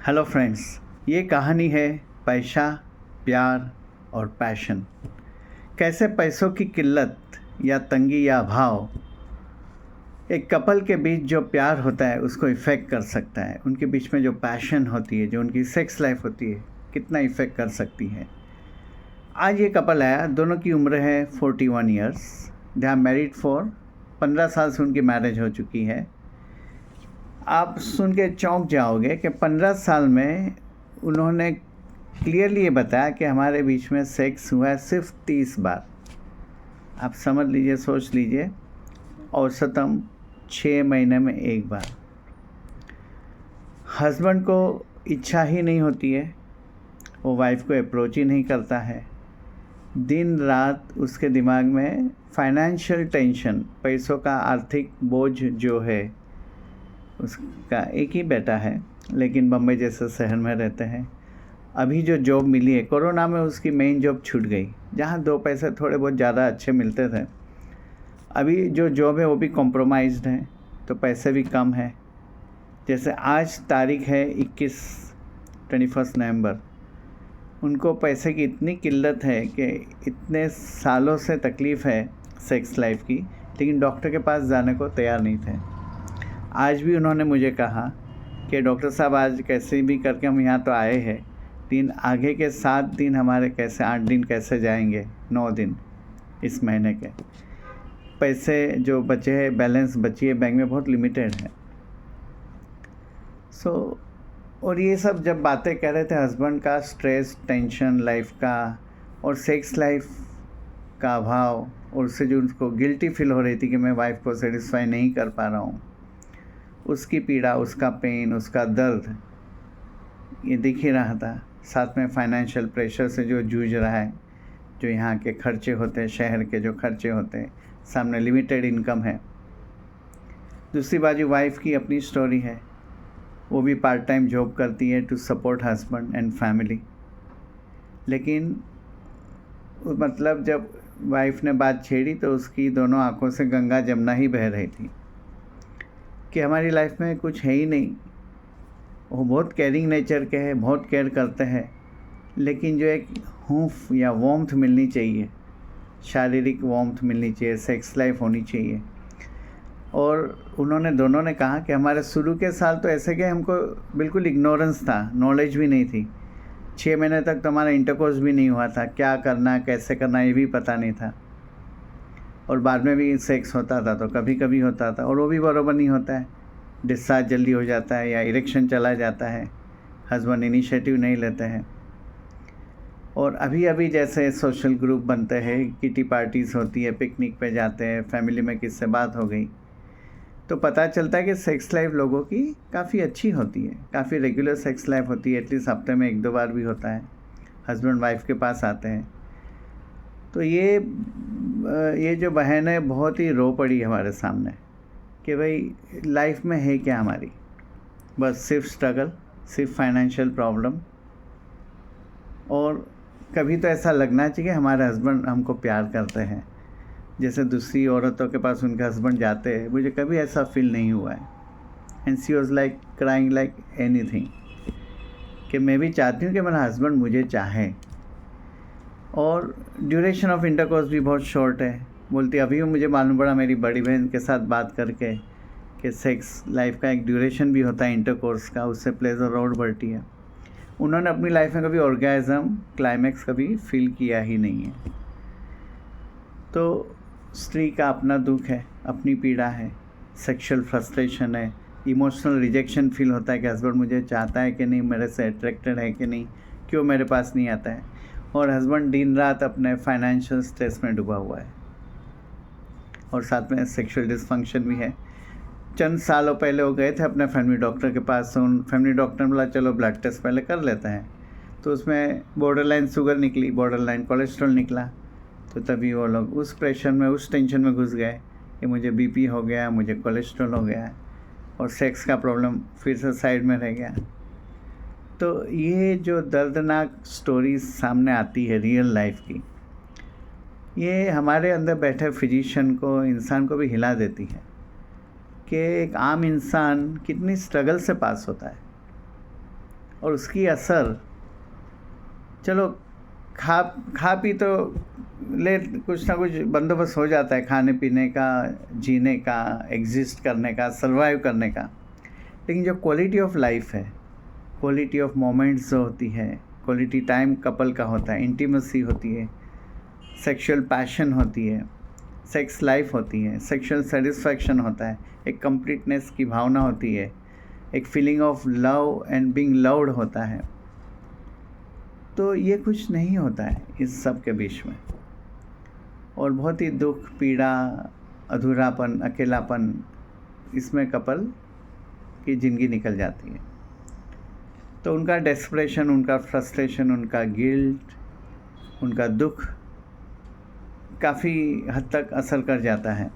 Hello friends, ये कहानी है पैसा, प्यार और पैशन। कैसे पैसों की किल्लत या तंगी या अभाव एक कपल के बीच जो प्यार होता है उसको इफ़ेक्ट कर सकता है। उनके बीच में जो पैशन होती है, जो उनकी सेक्स लाइफ होती है, कितना इफ़ेक्ट कर सकती है। आज ये कपल आया, दोनों की उम्र है 41 years. They are married for 15 साल से उनकी मैरिज हो चुकी है। आप सुन के चौंक जाओगे कि 15 साल में उन्होंने क्लियरली ये बताया कि हमारे बीच में सेक्स हुआ है सिर्फ 30 बार। आप समझ लीजिए, सोच लीजिए, औसतन 6 महीने में एक बार। हस्बैंड को इच्छा ही नहीं होती है, वो वाइफ को अप्रोच ही नहीं करता है। दिन रात उसके दिमाग में फाइनेंशियल टेंशन, पैसों का आर्थिक बोझ जो है। उसका एक ही बेटा है, लेकिन बम्बई जैसे शहर में रहते हैं। अभी जो जॉब मिली है, कोरोना में उसकी मेन जॉब छूट गई, जहाँ 2 पैसे थोड़े बहुत ज़्यादा अच्छे मिलते थे। अभी जो जॉब है वो भी कॉम्प्रोमाइज़्ड है, तो पैसे भी कम है। जैसे आज तारीख है 21 नवंबर। उनको पैसे की इतनी किल्लत है कि इतने सालों से तकलीफ़ है सेक्स लाइफ की, लेकिन डॉक्टर के पास जाने को तैयार नहीं थे। आज भी उन्होंने मुझे कहा कि डॉक्टर साहब, आज कैसे भी करके हम यहाँ तो आए हैं, लेकिन आगे के 7 दिन हमारे कैसे, 8 दिन कैसे जाएंगे, 9 दिन इस महीने के पैसे जो बचे हैं, बैलेंस बची है बैंक में, बहुत लिमिटेड है। और ये सब जब बातें कह रहे थे हस्बैंड का स्ट्रेस, टेंशन लाइफ का और सेक्स लाइफ का अभाव, और उससे जो उनको गिल्टी फील हो रही थी कि मैं वाइफ को सेटिस्फाई नहीं कर पा रहा हूँ, उसकी पीड़ा, उसका पेन, उसका दर्द, ये दिख ही रहा था। साथ में फाइनेंशियल प्रेशर से जो जूझ रहा है, जो यहाँ के खर्चे होते हैं, शहर के जो खर्चे होते हैं, सामने लिमिटेड इनकम है। दूसरी बाजू वाइफ की अपनी स्टोरी है, वो भी पार्ट टाइम जॉब करती है to support husband and family. लेकिन मतलब जब वाइफ ने बात छेड़ी तो उसकी दोनों आंखों से गंगा जमुना ही बह रही थी कि हमारी लाइफ में कुछ है ही नहीं। वो बहुत केयरिंग नेचर के हैं, बहुत केयर करते हैं, लेकिन जो एक हूँफ या वार्मथ मिलनी चाहिए, शारीरिक वार्मथ मिलनी चाहिए, सेक्स लाइफ होनी चाहिए। और उन्होंने दोनों ने कहा कि हमारे शुरू के साल तो ऐसे गए, हमको बिल्कुल इग्नोरेंस था, नॉलेज भी नहीं थी। 6 महीने तक तो हमारा इंटरकोर्स भी नहीं हुआ था, क्या करना कैसे करना ये भी पता नहीं था। और बाद में भी सेक्स होता था तो कभी कभी होता था, और वो भी बराबर नहीं होता है। डिस्चार्ज जल्दी हो जाता है या इरेक्शन चला जाता है, हस्बैंड इनिशिएटिव नहीं लेते हैं। और अभी अभी जैसे सोशल ग्रुप बनते हैं, किटी पार्टीज़ होती है, पिकनिक पे जाते हैं, फैमिली में किससे बात हो गई, तो पता चलता है कि सेक्स लाइफ लोगों की काफ़ी अच्छी होती है, काफ़ी रेगुलर सेक्स लाइफ होती है। एटलीस्ट हफ्ते में 1-2 बार भी होता है, हस्बैंड वाइफ के पास आते हैं। तो ये जो बहन है बहुत ही रो पड़ी हमारे सामने कि भाई लाइफ में है क्या हमारी, बस सिर्फ स्ट्रगल, सिर्फ फाइनेंशियल प्रॉब्लम। और कभी तो ऐसा लगना चाहिए कि हमारे हस्बैंड हमको प्यार करते हैं, जैसे दूसरी औरतों के पास उनके हस्बैंड जाते हैं। मुझे कभी ऐसा फील नहीं हुआ है। And she was like crying like anything कि मैं भी चाहती हूँ कि मेरा हस्बैंड मुझे चाहे। और ड्यूरेशन ऑफ इंटरकोर्स भी बहुत शॉर्ट है। बोलती अभी मुझे मालूम पड़ा मेरी बड़ी बहन के साथ बात करके कि सेक्स लाइफ का एक ड्यूरेशन भी होता है इंटरकोर्स का, उससे प्लेजर और बढ़ती है। उन्होंने अपनी लाइफ में कभी ऑर्गेज़म, क्लाइमैक्स कभी फील किया ही नहीं है। तो स्त्री का अपना दुख है, अपनी पीड़ा है, सेक्सुअल फ्रस्ट्रेशन है, इमोशनल रिजेक्शन फील होता है कि हस्बैंड मुझे चाहता है कि नहीं, मेरे से अट्रैक्टेड है कि नहीं, क्यों मेरे पास नहीं आता है। और हस्बैंड दिन रात अपने फाइनेंशियल स्ट्रेस में डूबा हुआ है, और साथ में सेक्सुअल डिसफंक्शन भी है। चंद सालों पहले वो गए थे अपने फैमिली डॉक्टर के पास। उन फैमिली डॉक्टर ने बोला चलो ब्लड टेस्ट पहले कर लेते हैं, तो उसमें बॉर्डरलाइन शुगर निकली, बॉर्डरलाइन कोलेस्ट्रॉल निकला। तो तभी वो लोग उस प्रेशर में, उस टेंशन में घुस गए कि मुझे बीपी हो गया, मुझे कोलेस्ट्रॉल हो गया, और सेक्स का प्रॉब्लम फिर से साइड में रह गया। तो ये जो दर्दनाक स्टोरी सामने आती है रियल लाइफ की, ये हमारे अंदर बैठे फिजिशियन को, इंसान को भी हिला देती है कि एक आम इंसान कितनी स्ट्रगल से पास होता है। और उसकी असर, चलो खा पी तो ले, कुछ ना कुछ बंदोबस्त हो जाता है खाने पीने का, जीने का, एग्जिस्ट करने का, सर्वाइव करने का, लेकिन जो क्वालिटी ऑफ लाइफ है, क्वालिटी ऑफ मोमेंट्स जो होती है, क्वालिटी टाइम कपल का होता है, इंटीमेसी होती है, सेक्सुअल पैशन होती है, सेक्स लाइफ होती है, सेक्सुअल सेटिस्फैक्शन होता है, एक कंप्लीटनेस की भावना होती है, एक feeling of love and being loved होता है, तो ये कुछ नहीं होता है इस सब के बीच में। और बहुत ही दुख, पीड़ा, अधूरापन, अकेलापन, इसमें कपल की ज़िंदगी निकल जाती है। तो उनका डेस्परेशन, उनका फ्रस्ट्रेशन, उनका गिल्ट, उनका दुख काफ़ी हद तक असर कर जाता है।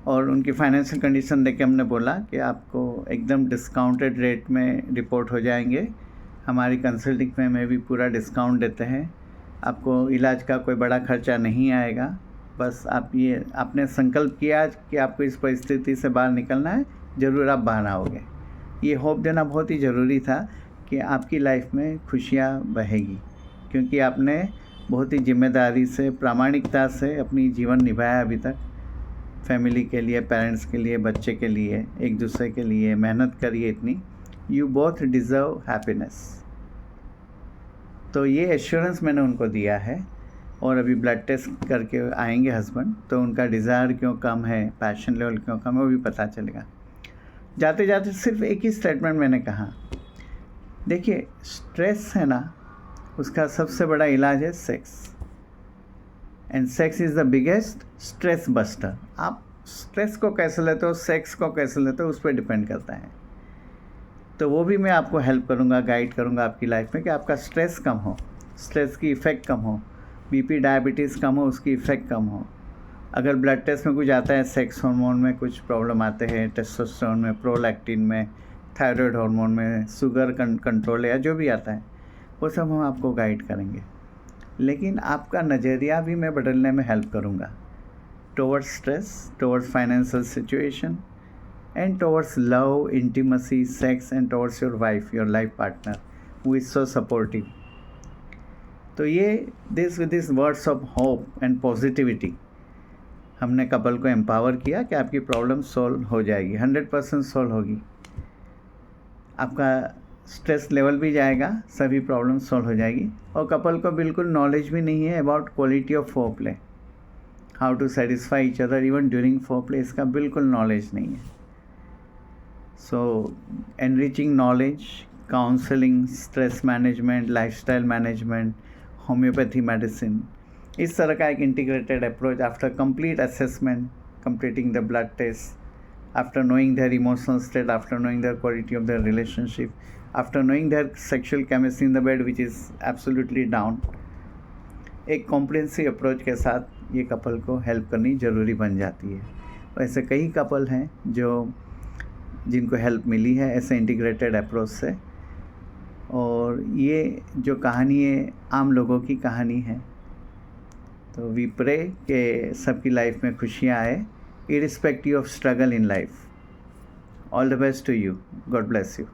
और उनकी फाइनेंशियल कंडीशन देख के हमने बोला कि आपको एकदम डिस्काउंटेड रेट में रिपोर्ट हो जाएंगे, हमारी कंसल्टिंग में भी पूरा डिस्काउंट देते हैं, आपको इलाज का कोई बड़ा खर्चा नहीं आएगा, बस आपने संकल्प किया कि आपको इस परिस्थिति से बाहर निकलना है, ज़रूर आप बाहर आओगे। ये होप देना बहुत ही ज़रूरी था कि आपकी लाइफ में खुशियाँ बहेगी, क्योंकि आपने बहुत ही जिम्मेदारी से, प्रामाणिकता से अपनी जीवन निभाया अभी तक, फैमिली के लिए, पेरेंट्स के लिए, बच्चे के लिए, एक दूसरे के लिए मेहनत करी है इतनी। You both deserve happiness. तो ये एश्योरेंस मैंने उनको दिया है। और अभी ब्लड टेस्ट करके आएंगे हस्बैंड, तो उनका डिज़ायर क्यों कम है, पैशन लेवल क्यों कम है, वो भी पता चलेगा। जाते जाते सिर्फ एक ही स्टेटमेंट मैंने कहा, देखिए स्ट्रेस है ना, उसका सबसे बड़ा इलाज है sex, and sex is the biggest stress buster. आप स्ट्रेस को कैसे लेते हो, सेक्स को कैसे लेते हो, उस पर डिपेंड करता है। तो वो भी मैं आपको हेल्प करूँगा, गाइड करूँगा आपकी लाइफ में कि आपका स्ट्रेस कम हो, स्ट्रेस की इफ़ेक्ट कम हो, बीपी डायबिटीज़ कम हो, उसकी इफ़ेक्ट कम हो। अगर ब्लड टेस्ट में कुछ आता है, सेक्स हार्मोन में कुछ प्रॉब्लम आते हैं, टेस्टोस्टेरोन में, प्रोलैक्टिन में, थायराइड हार्मोन में, शुगर कंट्रोल या जो भी आता है, वो सब हम आपको गाइड करेंगे। लेकिन आपका नज़रिया भी मैं बदलने में हेल्प करूँगा, towards stress, towards financial situation, and towards love, intimacy, sex, and towards your wife, your life partner, who is so supportive. तो ये with these words of hope and positivity हमने कपल को एम्पावर किया कि आपकी problem solve हो जाएगी, 100% solve होगी, आपका स्ट्रेस लेवल भी जाएगा, सभी प्रॉब्लम सॉल्व हो जाएगी। और कपल को बिल्कुल नॉलेज भी नहीं है about quality of foreplay, how to satisfy each other even during foreplay, इसका बिल्कुल नॉलेज नहीं है। So enriching knowledge, counseling, stress management, lifestyle management, homeopathy medicine, इस तरह का एक integrated approach after complete assessment, completing the blood test, after knowing their emotional state, after knowing their quality of their relationship, after knowing their sexual chemistry in the bed which is absolutely down, एक comprehensive approach के साथ ये couple को help करनी ज़रूरी बन जाती है। ऐसे कई कपल हैं जिनको हेल्प मिली है ऐसे इंटीग्रेटेड अप्रोच से। और ये जो कहानी है आम लोगों की कहानी है। तो वी प्रे कि सबकी लाइफ में खुशियाँ आए, irrespective of struggle in life. All the best to you, God bless you.